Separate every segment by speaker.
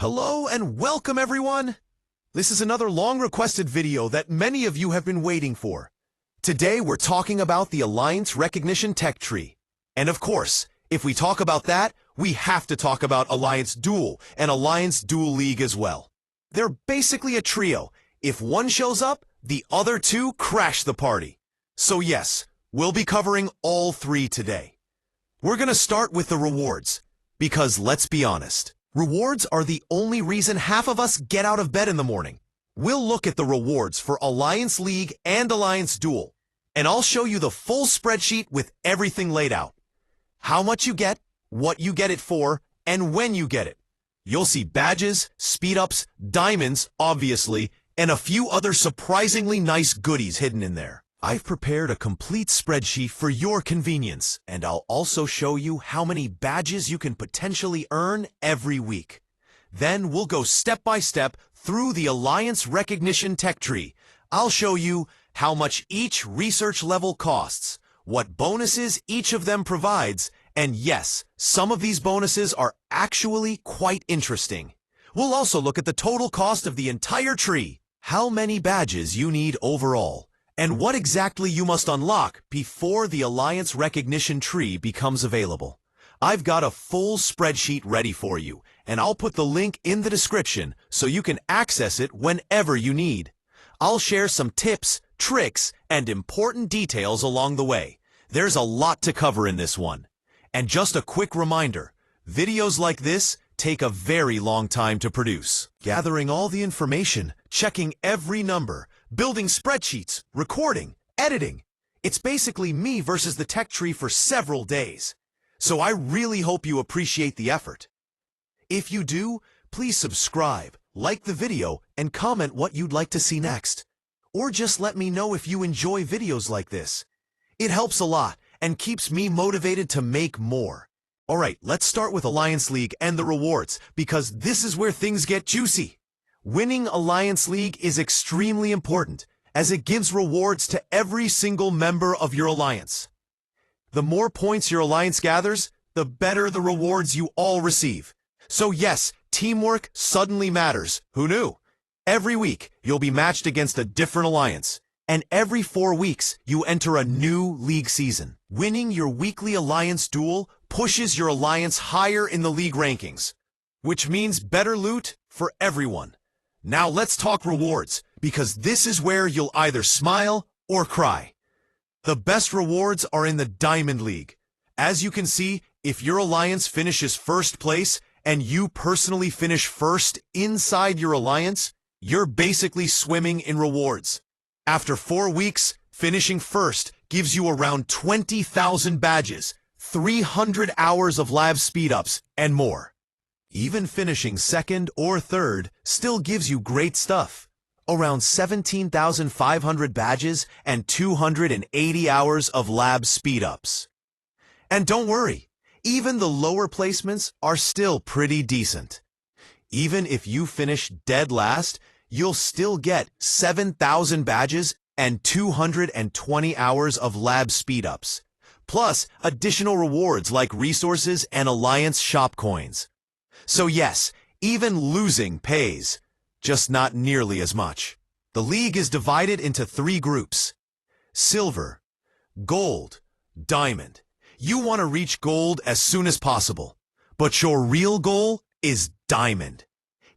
Speaker 1: Hello and welcome everyone! This is another long-requested video that many of you have been waiting for. Today we're talking about the Alliance Recognition Tech Tree. And of course, if we talk about that, we have to talk about Alliance Duel and Alliance Duel League as well. They're basically a trio. If one shows up, the other two crash the party. So yes, we'll be covering all three today. We're gonna start with the rewards, because let's be honest, rewards are the only reason half of us get out of bed in the morning. We'll look at the rewards for Alliance League and Alliance Duel, and I'll show you the full spreadsheet with everything laid out. How much you get, what you get it for, and when you get it. You'll see badges, speed-ups, diamonds, obviously, and a few other surprisingly nice goodies hidden in there. I've prepared a complete spreadsheet for your convenience, and I'll also show you how many badges you can potentially earn every week. Then we'll go step by step through the Alliance Recognition Tech Tree. I'll show you how much each research level costs, what bonuses each of them provides, and yes, some of these bonuses are actually quite interesting. We'll also look at the total cost of the entire tree, how many badges you need overall, and what exactly you must unlock before the Alliance Recognition Tree becomes available. I've got a full spreadsheet ready for you, and I'll put the link in the description so you can access it whenever you need. I'll share some tips, tricks, and important details along the way. There's a lot to cover in this one. And just a quick reminder, videos like this take a very long time to produce. Gathering all the information, checking every number, building spreadsheets, recording, editing. It's basically me versus the tech tree for several days. So I really hope you appreciate the effort. If you do, please subscribe, like the video, and comment what you'd like to see next. Or just let me know if you enjoy videos like this. It helps a lot and keeps me motivated to make more. Alright, let's start with Alliance League and the rewards, because this is where things get juicy. Winning Alliance League is extremely important, as it gives rewards to every single member of your alliance. The more points your alliance gathers, the better the rewards you all receive. So yes, teamwork suddenly matters. Who knew? Every week, you'll be matched against a different alliance. And every 4 weeks, you enter a new league season. Winning your weekly Alliance Duel pushes your alliance higher in the league rankings, which means better loot for everyone. Now let's talk rewards, because this is where you'll either smile or cry. The best rewards are in the Diamond League. As you can see, if your alliance finishes first place and you personally finish first inside your alliance, you're basically swimming in rewards. After 4 weeks, finishing first gives you around 20,000 badges, 300 hours of lab speed-ups, and more. Even finishing second or third still gives you great stuff. Around 17,500 badges and 280 hours of lab speed-ups. And don't worry, even the lower placements are still pretty decent. Even if you finish dead last, you'll still get 7,000 badges and 220 hours of lab speed-ups, plus additional rewards like resources and Alliance shop coins. So yes, even losing pays, just not nearly as much. The league is divided into 3 groups: Silver, Gold, Diamond. You want to reach Gold as soon as possible, but your real goal is Diamond.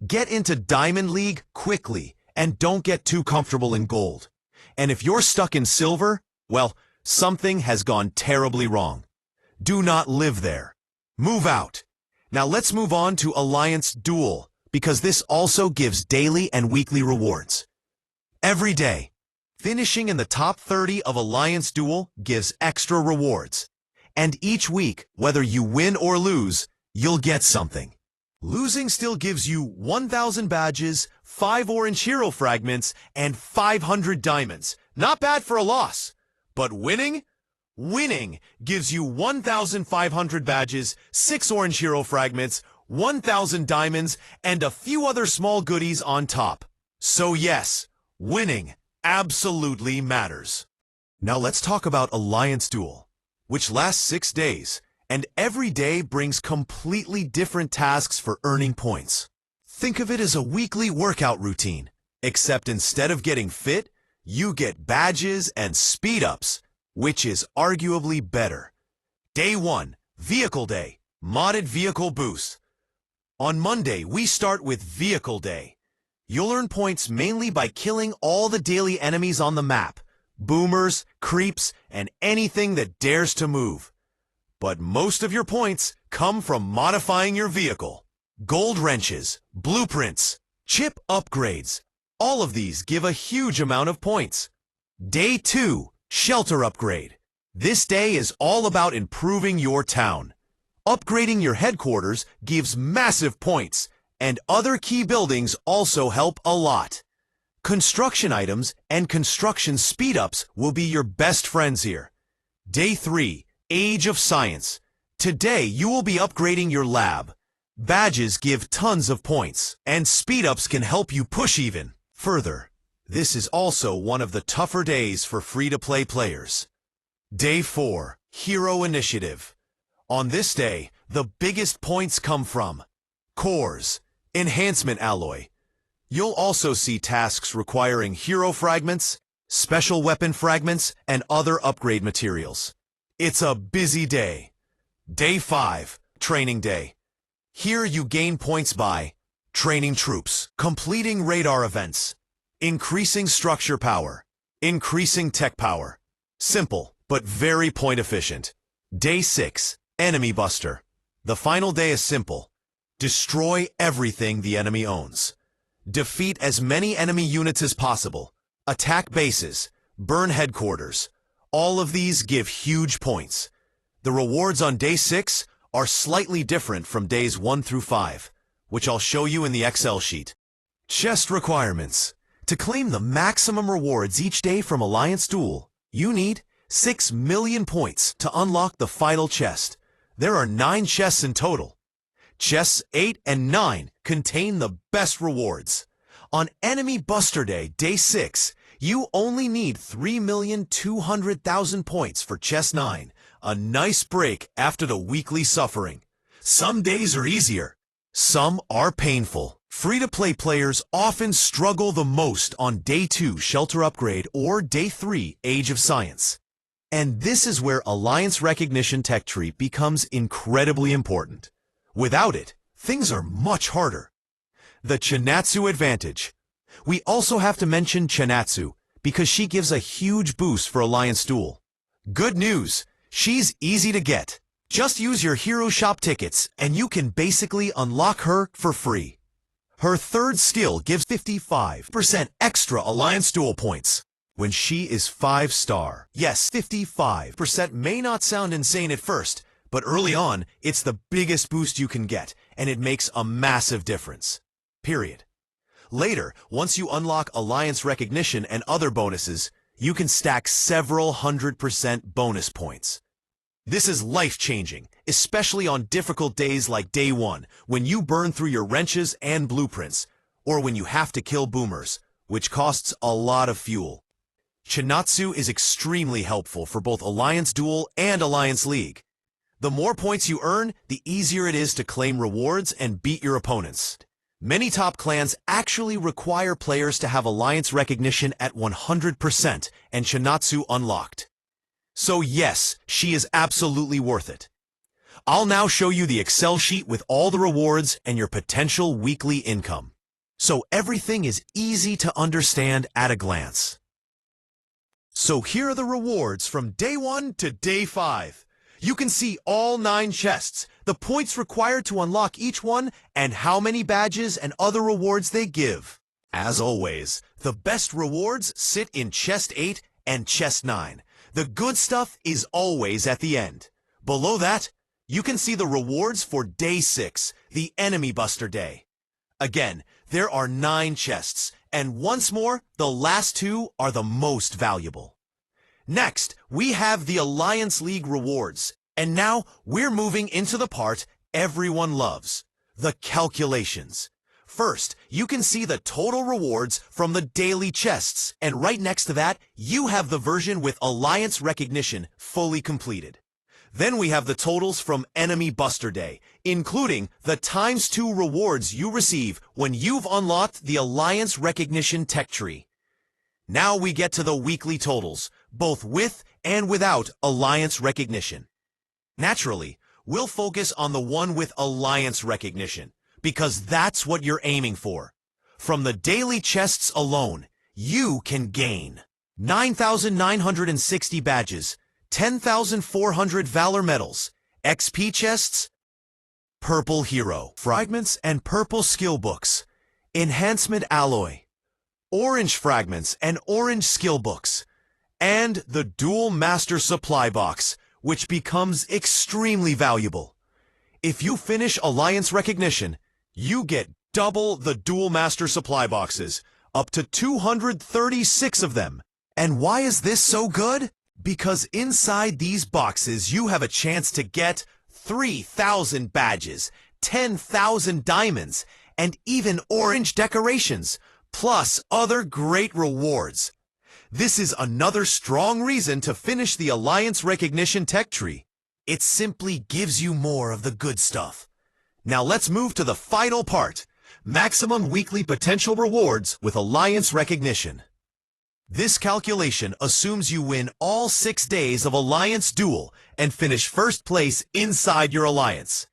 Speaker 1: Get into Diamond League quickly and don't get too comfortable in Gold. And if you're stuck in Silver, well, something has gone terribly wrong. Do not live there. Move out. Now let's move on to Alliance Duel, because this also gives daily and weekly rewards. Every day, finishing in the top 30 of Alliance Duel gives extra rewards. And each week, whether you win or lose, you'll get something. Losing still gives you 1,000 badges, 5 orange hero fragments, and 500 diamonds. Not bad for a loss. But winning? Winning gives you 1,500 badges, 6 orange hero fragments, 1,000 diamonds, and a few other small goodies on top. So yes, winning absolutely matters. Now let's talk about Alliance Duel, which lasts 6 days, and every day brings completely different tasks for earning points. Think of it as a weekly workout routine, except instead of getting fit, you get badges and speed-ups, which is arguably better. Day 1, Vehicle Day, Modded Vehicle Boost. On Monday, we start with Vehicle Day. You'll earn points mainly by killing all the daily enemies on the map, boomers, creeps, and anything that dares to move. But most of your points come from modifying your vehicle. Gold wrenches, blueprints, chip upgrades, all of these give a huge amount of points. Day 2, Shelter Upgrade. This day is all about improving your town. Upgrading your headquarters gives massive points, and other key buildings also help a lot. Construction items and construction speed-ups will be your best friends here. Day 3, Age of Science. Today you will be upgrading your lab. Badges give tons of points, and speed-ups can help you push even further. This is also one of the tougher days for free-to-play players. Day 4, Hero Initiative. On this day, the biggest points come from cores, enhancement alloy. You'll also see tasks requiring hero fragments, special weapon fragments, and other upgrade materials. It's a busy day. Day 5, Training Day. Here you gain points by training troops, completing radar events, increasing structure power, increasing tech power. Simple, but very point efficient. Day 6, Enemy Buster. The final day is simple. Destroy everything the enemy owns. Defeat as many enemy units as possible. Attack bases, burn headquarters. All of these give huge points. The rewards on Day 6 are slightly different from days 1 through 5, which I'll show you in the Excel sheet. Chest requirements. To claim the maximum rewards each day from Alliance Duel, you need 6 million points to unlock the final chest. There are 9 chests in total. Chests 8 and 9 contain the best rewards. On Enemy Buster Day, Day 6, you only need 3,200,000 points for Chest 9, a nice break after the weekly suffering. Some days are easier, some are painful. Free-to-play players often struggle the most on Day 2 Shelter Upgrade or Day 3 Age of Science. And this is where Alliance Recognition Tech Tree becomes incredibly important. Without it, things are much harder. The Chinatu Advantage. We also have to mention Chinatu because she gives a huge boost for Alliance Duel. Good news, she's easy to get. Just use your Hero Shop tickets and you can basically unlock her for free. Her third skill gives 55% extra Alliance Duel points when she is 5-star. Yes, 55% may not sound insane at first, but early on, it's the biggest boost you can get, and it makes a massive difference. Period. Later, once you unlock Alliance Recognition and other bonuses, you can stack several 100% bonus points. This is life-changing, especially on difficult days like Day 1, when you burn through your wrenches and blueprints, or when you have to kill boomers, which costs a lot of fuel. Chinatu is extremely helpful for both Alliance Duel and Alliance League. The more points you earn, the easier it is to claim rewards and beat your opponents. Many top clans actually require players to have Alliance Recognition at 100% and Chinatu unlocked. So yes, she is absolutely worth it. I'll now show you the Excel sheet with all the rewards and your potential weekly income. So everything is easy to understand at a glance. So here are the rewards from Day 1 to Day 5. You can see all 9 chests, the points required to unlock each one, and how many badges and other rewards they give. As always, the best rewards sit in Chest 8 and Chest 9. The good stuff is always at the end. Below that, you can see the rewards for Day 6, the Enemy Buster Day. Again, there are 9 chests, and once more, the last 2 are the most valuable. Next, we have the Alliance League rewards, and now we're moving into the part everyone loves, the calculations. First, you can see the total rewards from the daily chests, and right next to that, you have the version with Alliance Recognition fully completed. Then we have the totals from Enemy Buster Day, including the ×2 rewards you receive when you've unlocked the Alliance Recognition Tech Tree. Now we get to the weekly totals, both with and without Alliance Recognition. Naturally, we'll focus on the one with Alliance Recognition, because that's what you're aiming for. From the daily chests alone, you can gain 9,960 badges, 10,400 Valor Medals, XP chests, Purple Hero Fragments and Purple Skill Books, Enhancement Alloy, Orange Fragments and Orange Skill Books, and the Duel Master Supply Box, which becomes extremely valuable. If you finish Alliance Recognition, you get double the Duel Master Supply Boxes, up to 236 of them. And why is this so good? Because inside these boxes you have a chance to get 3,000 badges, 10,000 diamonds, and even orange decorations, plus other great rewards. This is another strong reason to finish the Alliance Recognition Tech Tree. It simply gives you more of the good stuff. Now let's move to the final part, maximum weekly potential rewards with Alliance Recognition. This calculation assumes you win all 6 days of Alliance Duel and finish first place inside your alliance.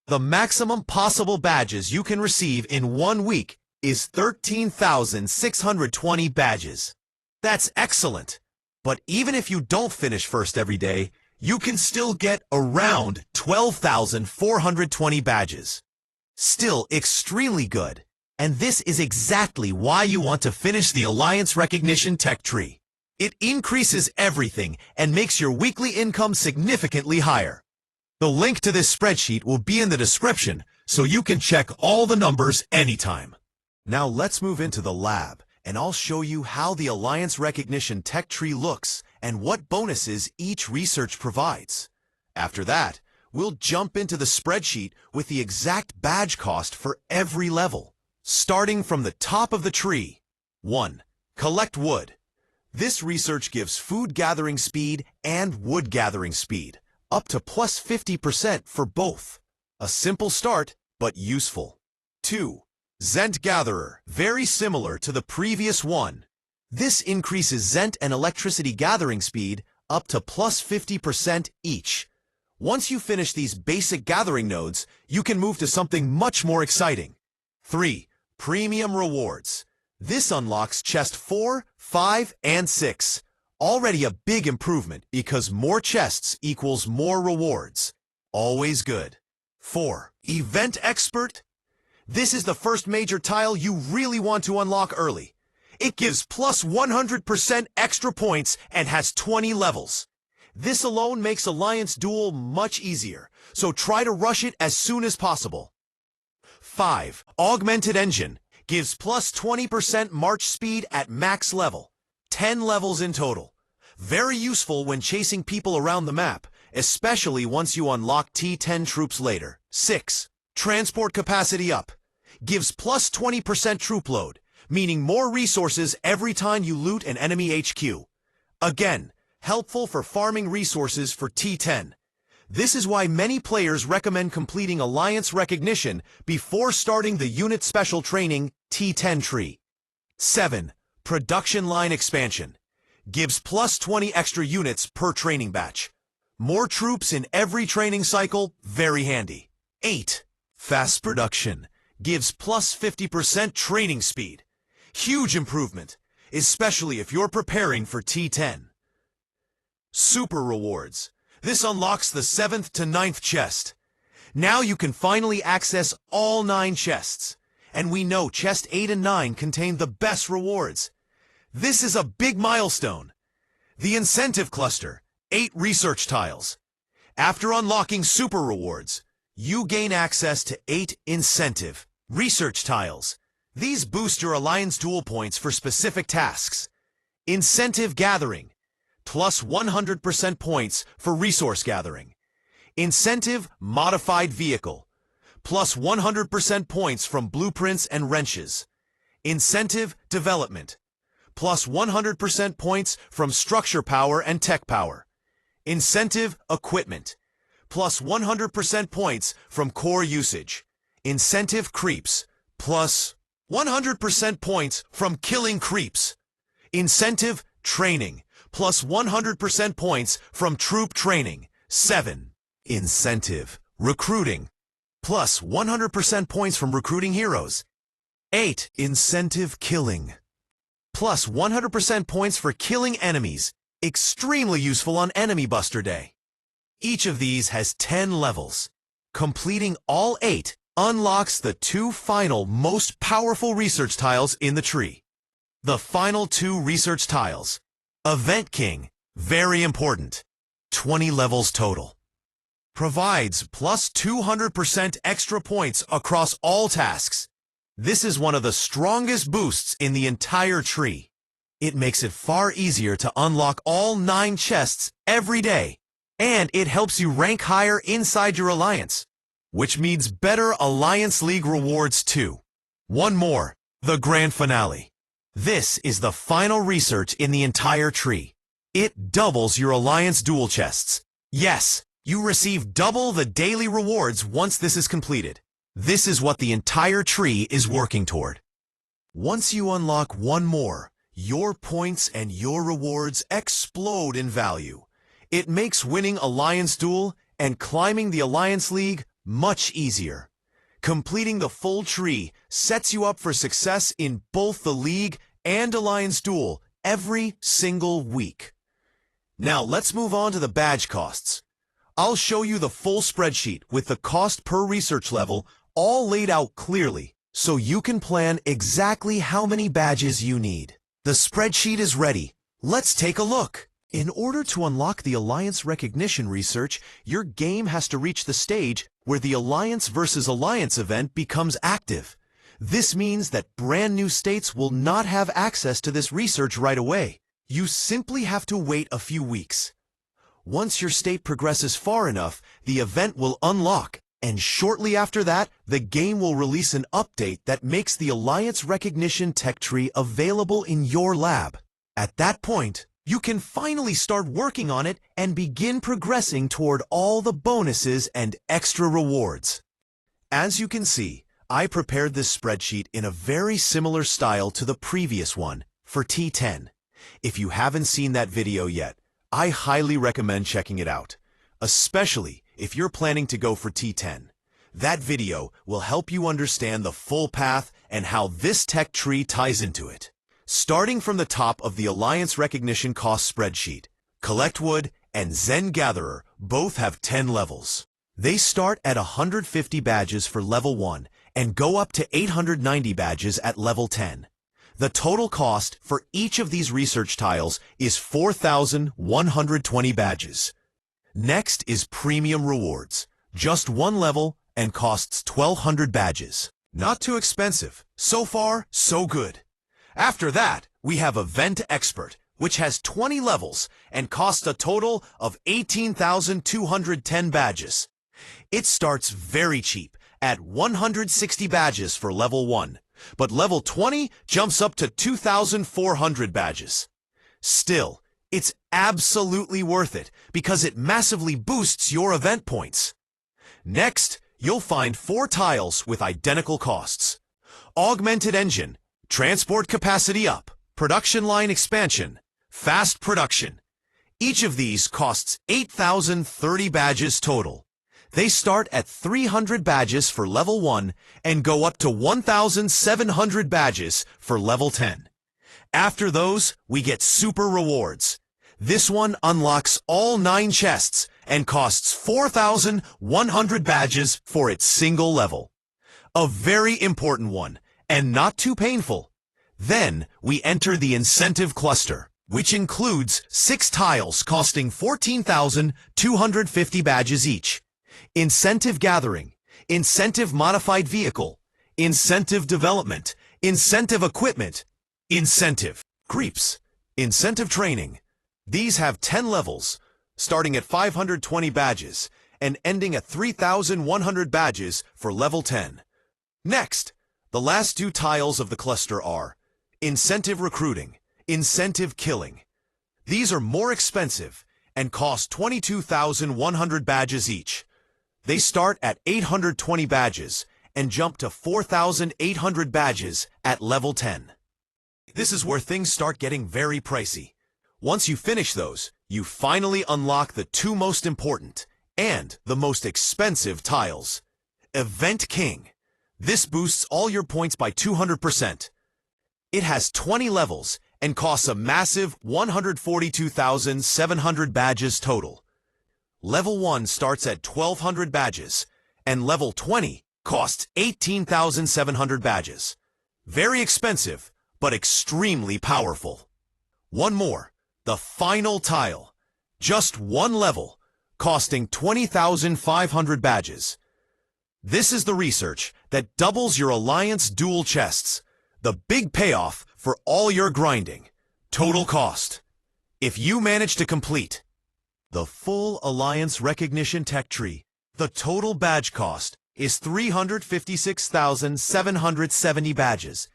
Speaker 1: The maximum possible badges you can receive in 1 week is 13,620 badges. That's excellent. But even if you don't finish first every day, you can still get around 12,420 badges. Still extremely good. And this is exactly why you want to finish the Alliance Recognition Tech Tree. It increases everything and makes your weekly income significantly higher. The link to this spreadsheet will be in the description, so you can check all the numbers anytime. Now let's move into the lab, and I'll show you how the Alliance Recognition Tech Tree looks and what bonuses each research provides. After that, we'll jump into the spreadsheet with the exact badge cost for every level. Starting from the top of the tree. 1. Collect wood. This research gives food gathering speed and wood gathering speed, up to plus 50% for both. A simple start, but useful. 2. Zent Gatherer, very similar to the previous one. This increases Zent and electricity gathering speed up to plus 50% each. Once you finish these basic gathering nodes, you can move to something much more exciting. 3. Premium Rewards. This unlocks chest 4, 5, and 6. Already a big improvement because more chests equals more rewards. Always good. 4. Event Expert. This is the first major tile you really want to unlock early. It gives plus 100% extra points and has 20 levels. This alone makes Alliance Duel much easier, so try to rush it as soon as possible. 5. Augmented Engine gives plus 20% march speed at max level, 10 levels in total. Very useful when chasing people around the map, especially once you unlock T10 troops later. 6. Transport Capacity Up gives plus 20% troop load, meaning more resources every time you loot an enemy HQ. Again, helpful for farming resources for T10. This is why many players recommend completing Alliance Recognition before starting the Unit Special Training T10 tree. 7. Production Line Expansion gives plus 20 extra units per training batch. More troops in every training cycle, very handy. 8. Fast Production gives plus 50% training speed. Huge improvement, especially if you're preparing for T10. Super Rewards. This unlocks the 7th to 9th chest. Now you can finally access all 9 chests. And we know chest 8 and 9 contain the best rewards. This is a big milestone. The Incentive Cluster, 8 research tiles. After unlocking Super Rewards, you gain access to 8 Incentive research tiles. These boost your Alliance Duel points for specific tasks. Incentive Gathering, plus 100% points for resource gathering. Incentive Modified Vehicle, plus 100% points from blueprints and wrenches. Incentive Development, plus 100% points from structure power and tech power. Incentive Equipment, plus 100% points from core usage. Incentive creeps, plus 100% points from killing creeps. Incentive training, plus 100% points from troop training. 7. Incentive recruiting, plus 100% points from recruiting heroes. 8. Incentive killing, plus 100% points for killing enemies. Extremely useful on Enemy Buster Day. Each of these has 10 levels. Completing all 8 unlocks the 2 final most powerful research tiles in the tree. The final 2 research tiles. Event King, very important. 20 levels total. Provides plus 200% extra points across all tasks. This is one of the strongest boosts in the entire tree. It makes it far easier to unlock all 9 chests every day, and it helps you rank higher inside your alliance, which means better Alliance League rewards too. One more, the grand finale. This is the final research in the entire tree. It doubles your Alliance Duel chests. Yes, you receive double the daily rewards once this is completed. This is what the entire tree is working toward. Once you unlock one more, your points and your rewards explode in value. It makes winning Alliance Duel and climbing the Alliance League much easier. Completing the full tree sets you up for success in both the League and Alliance Duel every single week. Now let's move on to the badge costs. I'll show you the full spreadsheet with the cost per research level all laid out clearly, so you can plan exactly how many badges you need. The spreadsheet is ready. Let's take a look. In order to unlock the Alliance Recognition research, your game has to reach the stage where the Alliance versus Alliance event becomes active. This means that brand new states will not have access to this research right away. You simply have to wait a few weeks. Once your state progresses far enough, the event will unlock, and shortly after that, the game will release an update that makes the Alliance Recognition tech tree available in your lab. At that point, you can finally start working on it and begin progressing toward all the bonuses and extra rewards. As you can see, I prepared this spreadsheet in a very similar style to the previous one for T10. If you haven't seen that video yet, I highly recommend checking it out, especially if you're planning to go for T10. That video will help you understand the full path and how this tech tree ties into it. Starting from the top of the Alliance Recognition cost spreadsheet, Collect Wood and Zen Gatherer both have 10 levels. They start at 150 badges for level 1 and go up to 890 badges at level 10. The total cost for each of these research tiles is 4,120 badges. Next is Premium Rewards, just 1 level and costs 1,200 badges. Not too expensive. So far, so good. After that, we have Event Expert, which has 20 levels and costs a total of 18,210 badges. It starts very cheap at 160 badges for level 1. But level 20 jumps up to 2,400 badges. Still, it's absolutely worth it because it massively boosts your event points. Next, you'll find 4 tiles with identical costs. Augmented Engine, Transport Capacity Up, Production Line Expansion, Fast Production. Each of these costs 8,030 badges total. They start at 300 badges for level 1 and go up to 1,700 badges for level 10. After those, we get Super Rewards. This one unlocks all 9 chests and costs 4,100 badges for its single level. A very important one, and not too painful. Then, we enter the Incentive Cluster, which includes 6 tiles costing 14,250 badges each. Incentive Gathering, Incentive Modified Vehicle, Incentive Development, Incentive Equipment, Incentive Creeps, Incentive Training. These have 10 levels, starting at 520 badges and ending at 3,100 badges for level 10. Next, the last 2 tiles of the cluster are Incentive Recruiting, Incentive Killing. These are more expensive and cost 22,100 badges each. They start at 820 badges and jump to 4,800 badges at level 10. This is where things start getting very pricey. Once you finish those, you finally unlock the two most important and the most expensive tiles. Event King. This boosts all your points by 200%. It has 20 levels and costs a massive 142,700 badges total. Level 1 starts at 1,200 badges, and level 20 costs 18,700 badges. Very expensive, but extremely powerful. One more, the final tile. Just one level, costing 20,500 badges. This is the research that doubles your Alliance Duel chests. The big payoff for all your grinding. Total cost. If you manage to complete the full Alliance Recognition Tech Tree, the total badge cost is 356,770 badges.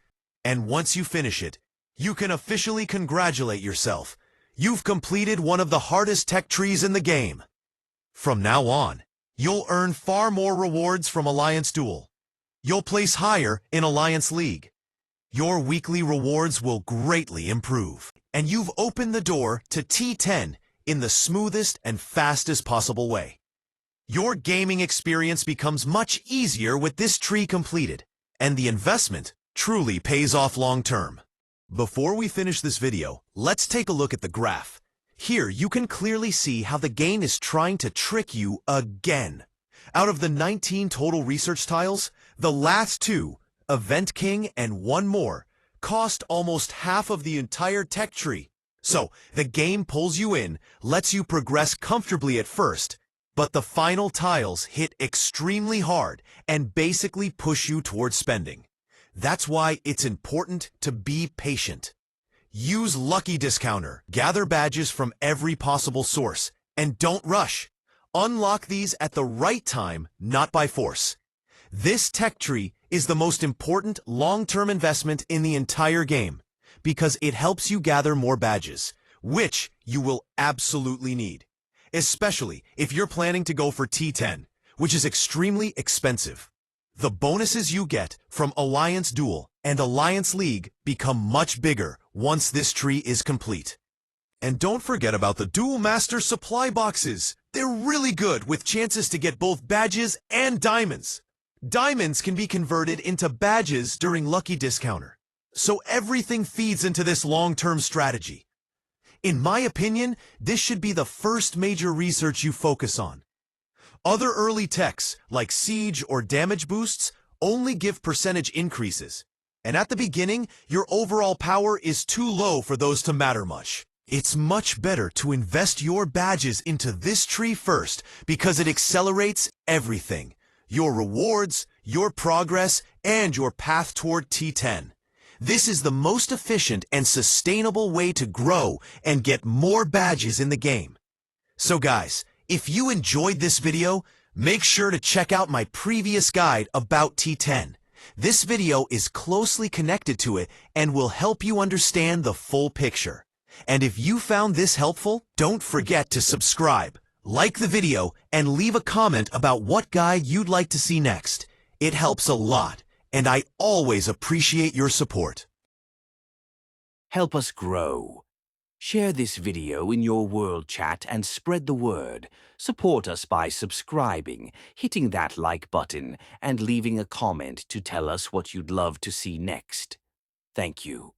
Speaker 1: And once you finish it, you can officially congratulate yourself. You've completed one of the hardest tech trees in the game. From now on, you'll earn far more rewards from Alliance Duel. You'll place higher in Alliance League. Your weekly rewards will greatly improve, and you've opened the door to T10 in the smoothest and fastest possible way. Your gaming experience becomes much easier with this tree completed, and the investment truly pays off long-term. Before we finish this video, let's take a look at the graph. Here you can clearly see how the game is trying to trick you again. Out of the 19 total research tiles, the last two, Event King and one more, cost almost half of the entire tech tree. So, the game pulls you in, lets you progress comfortably at first, but the final tiles hit extremely hard and basically push you towards spending. That's why it's important to be patient. Use Lucky Discounter, gather badges from every possible source, and don't rush. Unlock these at the right time, not by force. This tech tree is the most important long-term investment in the entire game because it helps you gather more badges, which you will absolutely need, especially if you're planning to go for T10, which is extremely expensive. The bonuses you get from Alliance Duel and Alliance League become much bigger once this tree is complete. And don't forget about the Duel Master supply boxes. They're really good with chances to get both badges and diamonds. Diamonds can be converted into badges during Lucky Discounter, so everything feeds into this long-term strategy. In my opinion, this should be the first major research you focus on. Other early techs, like siege or damage boosts, only give percentage increases, and at the beginning, your overall power is too low for those to matter much. It's much better to invest your badges into this tree first because it accelerates everything. Your rewards, your progress, and your path toward T10. This is the most efficient and sustainable way to grow and get more badges in the game. So guys, if you enjoyed this video, make sure to check out my previous guide about T10. This video is closely connected to it and will help you understand the full picture. And if you found this helpful, don't forget to subscribe. Like the video, and leave a comment about what guide you'd like to see next. It helps a lot, and I always appreciate your support.
Speaker 2: Help us grow. Share this video in your world chat and spread the word. Support us by subscribing, hitting that like button, and leaving a comment to tell us what you'd love to see next. Thank you.